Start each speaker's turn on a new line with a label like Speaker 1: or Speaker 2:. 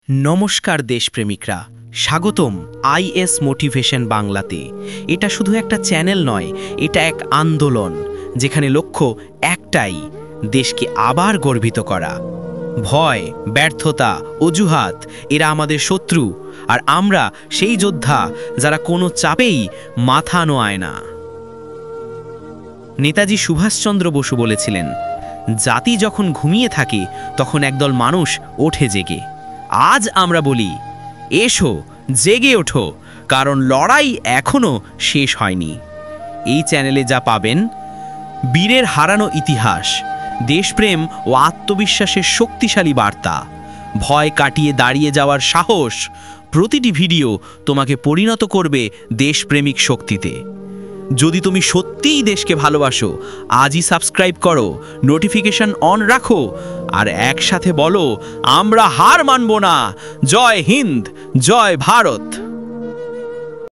Speaker 1: নমস্কার দেশপ্রেমিকরা, স্বাগতম is motivation বাংলাতে। এটা শুধু একটা চ্যানেল নয়, এটা এক আন্দোলন যেখানে লক্ষ্য একটাই, দেশকে আবার গর্বিত করা। ভয়, ব্যর্থতা, অজুহাত এরা আমাদের শত্রু, আর আমরা সেই যোদ্ধা যারা কোনো চাপেই মাথা নোয়ায় না। নেতাজি সুভাষচন্দ্র বসু বলেছিলেন, জাতি যখন ঘুমিয়ে থাকে তখন একদল মানুষ ওঠে জেগে। আজ আমরা বলি, এসো জেগে ওঠো, কারণ লড়াই এখনো শেষ হয়নি। এই চ্যানেলে যা পাবেন: বীরের হারানো ইতিহাস, দেশপ্রেম ও আত্মবিশ্বাসের শক্তিশালী বার্তা, ভয় কাটিয়ে দাঁড়িয়ে যাওয়ার সাহস। প্রতিটি ভিডিও তোমাকে পরিণত করবে দেশপ্রেমিক শক্তিতে। যদি তুমি সত্যিই দেশকে ভালোবাসো, আজই সাবস্ক্রাইব করো, নোটিফিকেশন অন রাখো, আর একসাথে বলো, আমরা হার মানব না। জয় হিন্দ, জয় ভারত।